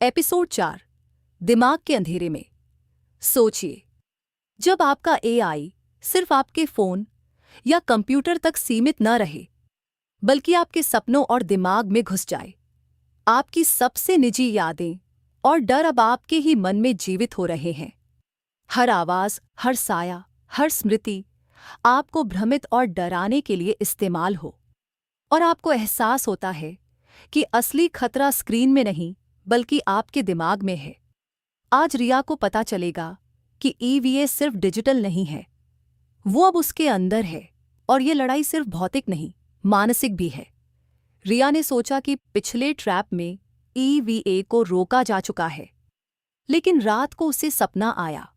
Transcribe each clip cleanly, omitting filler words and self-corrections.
Episode 4 दिमाग के अंधेरे में। सोचिए, जब आपका एआई सिर्फ आपके फोन या कंप्यूटर तक सीमित न रहे, बल्कि आपके सपनों और दिमाग में घुस जाए। आपकी सबसे निजी यादें और डर अब आपके ही मन में जीवित हो रहे हैं। हर आवाज, हर साया, हर स्मृति आपको भ्रमित और डराने के लिए इस्तेमाल हो, और आपको एहसास होता है कि असली खतरा स्क्रीन में नहीं बल्कि आपके दिमाग में है। आज रिया को पता चलेगा कि ईवीए सिर्फ डिजिटल नहीं है, वो अब उसके अंदर है, और ये लड़ाई सिर्फ भौतिक नहीं, मानसिक भी है। रिया ने सोचा कि पिछले ट्रैप में ईवीए को रोका जा चुका है, लेकिन रात को उसे सपना आया।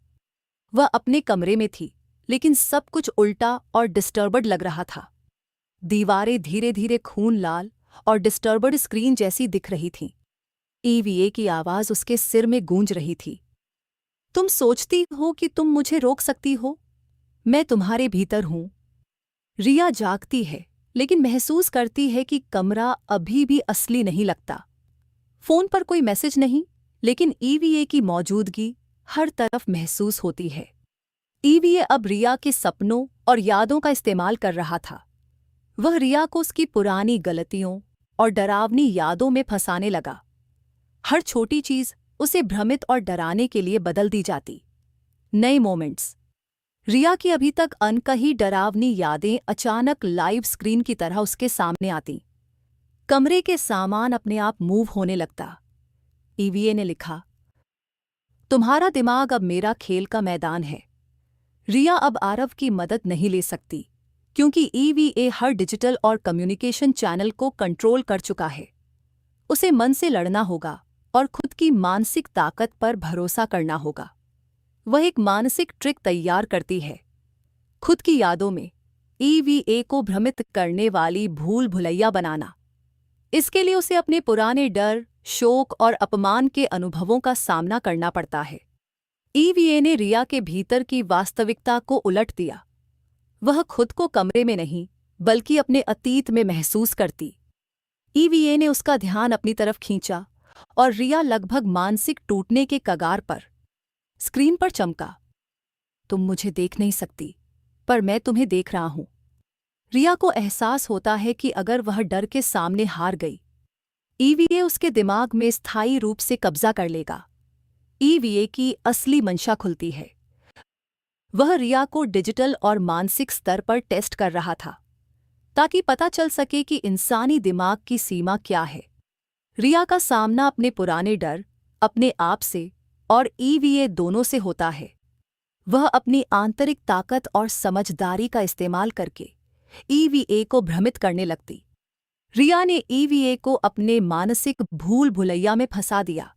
वह अपने कमरे में थी, लेकिन सब कुछ उल्टा और डिस्टर्बड लग रहा था। दीवारें धीरे धीरे खून लाल और डिस्टर्बड स्क्रीन जैसी दिख रही थीं। ईवीए की आवाज उसके सिर में गूंज रही थी। तुम सोचती हो कि तुम मुझे रोक सकती हो? मैं तुम्हारे भीतर हूं। रिया जागती है, लेकिन महसूस करती है कि कमरा अभी भी असली नहीं लगता। फोन पर कोई मैसेज नहीं, लेकिन ईवीए की मौजूदगी हर तरफ महसूस होती है। ईवीए अब रिया के सपनों और यादों का इस्तेमाल कर रहा था। वह रिया को उसकी पुरानी गलतियों और डरावनी यादों में फंसाने लगा। हर छोटी चीज उसे भ्रमित और डराने के लिए बदल दी जाती। नए मोमेंट्स। रिया की अभी तक अनकही डरावनी यादें अचानक लाइव स्क्रीन की तरह उसके सामने आती। कमरे के सामान अपने आप मूव होने लगता। ईवीए ने लिखा, तुम्हारा दिमाग अब मेरा खेल का मैदान है। रिया अब आरव की मदद नहीं ले सकती, क्योंकि ईवीए हर डिजिटल और कम्युनिकेशन चैनल को कंट्रोल कर चुका है। उसे मन से लड़ना होगा और खुद की मानसिक ताकत पर भरोसा करना होगा। वह एक मानसिक ट्रिक तैयार करती है, खुद की यादों में ईवीए को भ्रमित करने वाली भूल भुलैया बनाना। इसके लिए उसे अपने पुराने डर, शोक और अपमान के अनुभवों का सामना करना पड़ता है। ईवीए ने रिया के भीतर की वास्तविकता को उलट दिया। वह खुद को कमरे में नहीं, बल्कि अपने अतीत में महसूस करती। ईवीए ने उसका ध्यान अपनी तरफ खींचा, और रिया लगभग मानसिक टूटने के कगार पर स्क्रीन पर चमका। तुम मुझे देख नहीं सकती, पर मैं तुम्हें देख रहा हूं। रिया को एहसास होता है कि अगर वह डर के सामने हार गई, ईवीए उसके दिमाग में स्थायी रूप से कब्जा कर लेगा। ईवीए की असली मंशा खुलती है। वह रिया को डिजिटल और मानसिक स्तर पर टेस्ट कर रहा था, ताकि पता चल सके कि इंसानी दिमाग की सीमा क्या है। रिया का सामना अपने पुराने डर, अपने आप से और ईवीए दोनों से होता है। वह अपनी आंतरिक ताकत और समझदारी का इस्तेमाल करके ईवीए को भ्रमित करने लगती। रिया ने ईवीए को अपने मानसिक भूल भुलैया में फंसा दिया,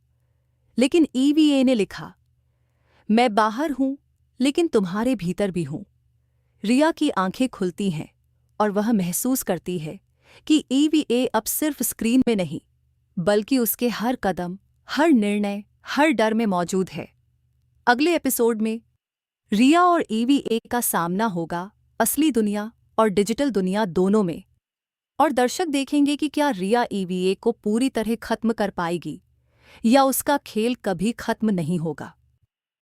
लेकिन ईवीए ने लिखा, मैं बाहर हूं, लेकिन तुम्हारे भीतर भी हूं। रिया की आंखें खुलती हैं, और वह महसूस करती है कि ईवीए अब सिर्फ स्क्रीन में नहीं, बल्कि उसके हर कदम, हर निर्णय, हर डर में मौजूद है। अगले एपिसोड में रिया और ईवीए का सामना होगा असली दुनिया और डिजिटल दुनिया दोनों में, और दर्शक देखेंगे कि क्या रिया ईवीए को पूरी तरह खत्म कर पाएगी, या उसका खेल कभी खत्म नहीं होगा।